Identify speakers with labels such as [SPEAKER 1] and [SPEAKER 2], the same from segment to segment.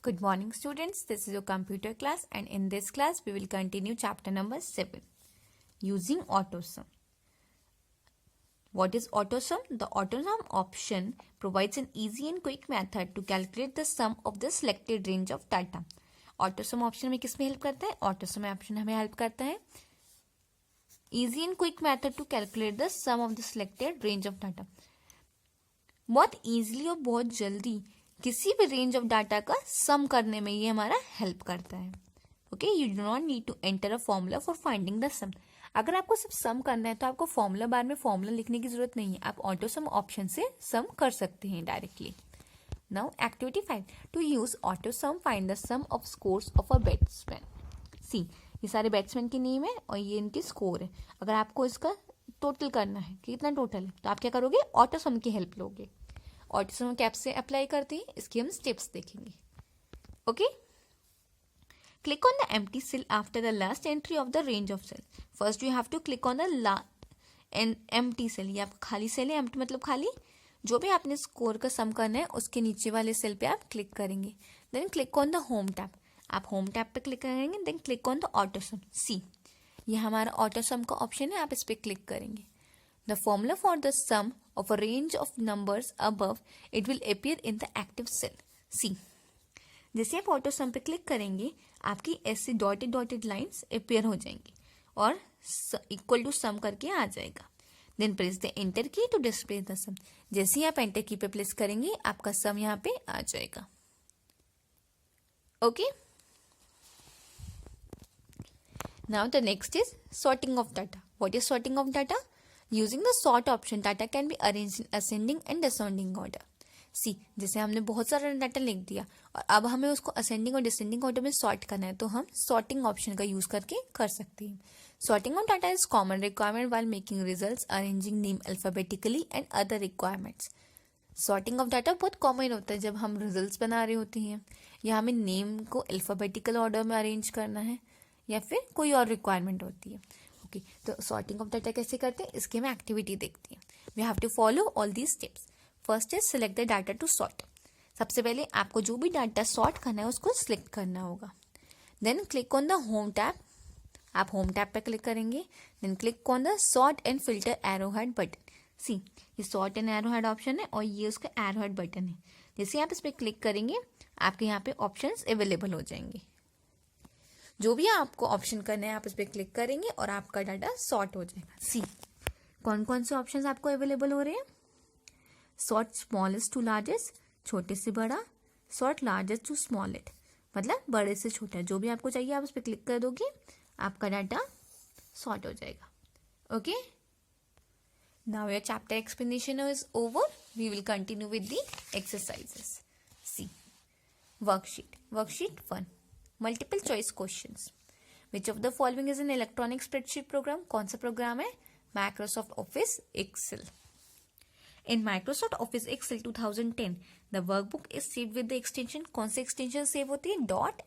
[SPEAKER 1] Good morning students, this is your computer class and in this class we will continue chapter number 7 using AutoSum. What is AutoSum? The AutoSum option provides an easy and quick method to calculate the sum of the selected range of data. AutoSum option हमें किस में help करता है? AutoSum option हमें help करता है easy and quick method to calculate the sum of the selected range of data. बहुत easily और बहुत जल्दी किसी भी रेंज ऑफ डाटा का सम करने में ये हमारा हेल्प करता है. Okay, you do not need to enter a formula for finding the sum. अगर आपको सिर्फ सम करना है तो आपको फॉर्मूला बार में फॉर्मूला लिखने की जरूरत नहीं है. आप ऑटो सम ऑप्शन से सम कर सकते हैं directly. Now activity 5, to use auto sum find the sum of scores of a batsman. See, ये सारे बैट्समैन के नेम है और ये इनकी स्कोर है. अगर आपको इसका टोटल करना है कि कितना टोटल है तो आप क्या करोगे? ऑटो सम की हेल्प लोगे. ऑटोसम कैप से अप्लाई करते हैं, इसकी हम स्टेप्स देखेंगे. Okay, click on the empty cell after the last entry of the range of cell. First you have to click on the empty cell. ये आपका खाली सेल है. एम्प्टी मतलब खाली. जो भी आपने स्कोर का सम करना है उसके नीचे वाले सेल पे आप क्लिक करेंगे. Then click on the home tab. आप होम टैब पे क्लिक करेंगे. Then click on the autosum. See, ये हमारा ऑटोसम का ऑप्शन है. आप इस पे क्लिक करेंगे. The formula for the sum of a range of numbers above, it will appear in the active cell. C. जैसे आप ऑटो सम पे क्लिक करेंगे आपकी ऐसे डॉटेड डॉटेड लाइंस अपेयर हो जाएंगी और इक्वल टू सम करके आ जाएगा. देन प्रेस द एंटर की टू डिस्प्ले द सम. जैसे ही आप एंटर की पे प्रेस करेंगे आपका सम यहाँ पे आ जाएगा. Okay, now the next is sorting of data. What is sorting of data? Using the sort option, data can be arranged in ascending and descending order. See, जैसे हमने बहुत सारा डाटा लिख दिया और अब हमें उसको असेंडिंग और डिसेंडिंग ऑर्डर में सॉर्ट करना है तो हम सॉर्टिंग ऑप्शन का यूज करके कर सकते हैं. Sorting of data is common requirement while making results, arranging name alphabetically and other requirements. Sorting of data बहुत कॉमन होता है जब हम रिजल्ट्स बना रहे होते हैं या हमें नेम को अल्फाबेटिकल ऑर्डर में अरेंज करना है या फिर कोई और रिक्वायरमेंट होती है. ओके, तो सॉर्टिंग ऑफ डाटा कैसे करते हैं इसकी हम एक्टिविटी देखते हैं. We have to follow all these steps. First is select the data to sort. सबसे पहले आपको जो भी डाटा सॉर्ट करना है उसको सिलेक्ट करना होगा. Then click on the home tab. आप होम टैब पे क्लिक करेंगे. Then click on the sort and filter arrow head button. See, ये sort and arrow head option है और ये उसका एरो हेड बटन है. जैसे आप इस पर क्लिक करेंगे आपके यहाँ पे ऑप्शन अवेलेबल हो जाएंगे. जो भी आपको ऑप्शन करना है आप इस पर क्लिक करेंगे और आपका डाटा सॉर्ट हो जाएगा. सी, कौन कौन से ऑप्शंस आपको अवेलेबल हो रहे हैं? सॉर्ट स्मॉलेस्ट टू लार्जेस्ट, छोटे से बड़ा. सॉर्ट लार्जेस्ट टू स्मॉलेस्ट मतलब बड़े से छोटा. जो भी आपको चाहिए आप उस पर क्लिक कर दोगे आपका डाटा सॉर्ट हो जाएगा. Okay, now your chapter explanation is over. We will continue with the exercises. See, worksheet 1, multiple choice questions. Which of the following is an electronic spreadsheet program? कौन सा प्रोग्राम है? Microsoft Office Excel. In Microsoft Office Excel 2010 the workbook is saved with the extension. कौन सी extension save होती है?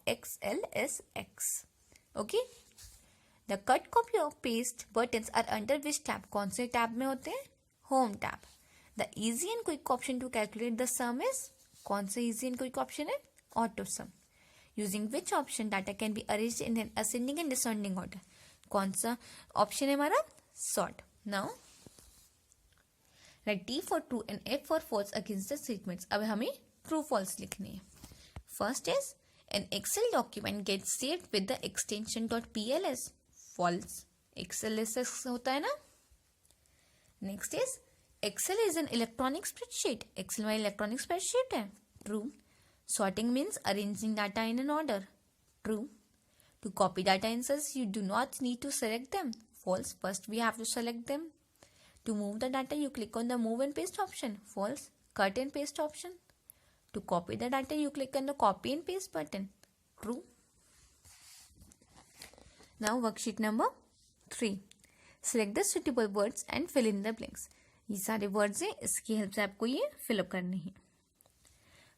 [SPEAKER 1] .xlsx. Okay, the cut, copy और paste buttons are under which tab? कौन से टैब में होते हैं? Home tab. The easy and quick option to calculate the sum is? कौन सा इजी एंड क्विक ऑप्शन है? Auto sum. Using which option data can be arranged in an ascending and descending order? कौन सा option है हमारा? Sort. Now write T for true and F for false against the statements. अब हमें true false लिखने हैं. First is an Excel document gets saved with the extension .pls. False. XLSX होता है ना. Next is Excel is an electronic spreadsheet. Excel में electronic spreadsheet है. True. Sorting means arranging data in an order. True. To copy data in cells, you do not need to select them. False. First, we have to select them. To move the data, you click on the move and paste option. False. Cut and paste option. To copy the data, you click on the copy and paste button. True. Now, worksheet number 3. Select the suitable words and fill in the blanks. ये सारे words हैं, इसकी help से आपको ये fill up करने हैं.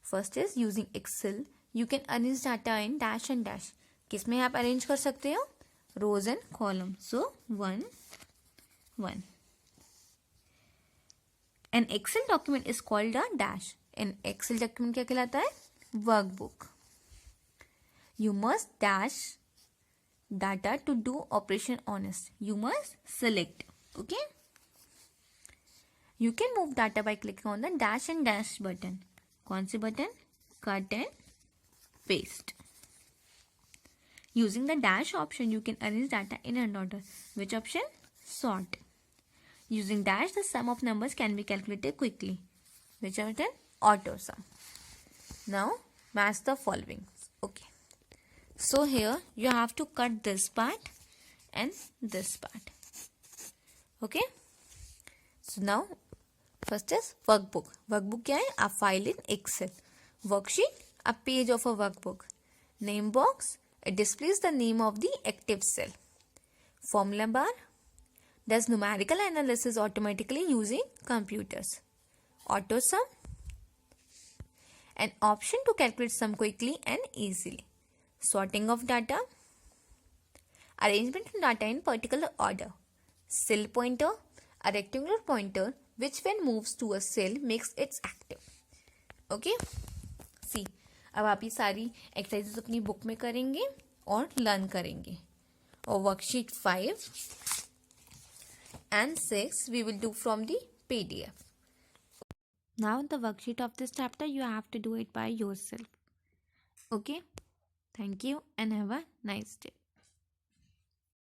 [SPEAKER 1] First is using Excel you can arrange data in dash and dash. किसमें आप अरेंज कर सकते हो? Rows and column. So 1 1. An Excel document is called a dash. An Excel document क्या कहलाता है? Workbook. You must dash data to do operation honest. You must select. Okay. You can move data by clicking on the dash and dash button. कौन से button? Cut and paste. Using the dash option, you can arrange data in an order. Which option? Sort. Using dash, the sum of numbers can be calculated quickly. Which option? Auto sum. Now, match the following. Okay. So here, you have to cut this part and this part. Okay. So now, first is workbook. Workbook क्या है? A file in Excel. Worksheet, a page of a workbook. Name box, it displays the name of the active cell. Formula bar does numerical analysis automatically using computers. Auto sum, an option to calculate sum quickly and easily. Sorting of data, arrangement of data in particular order. Cell pointer, a rectangular pointer which when moves to a cell makes it active. Okay. See, अब आप ये सारी exercises अपनी book में करेंगे और learn करेंगे. और worksheet 5 and 6 we will do from the PDF. Now the worksheet of this chapter you have to do it by yourself. Okay. Thank you and have a nice day.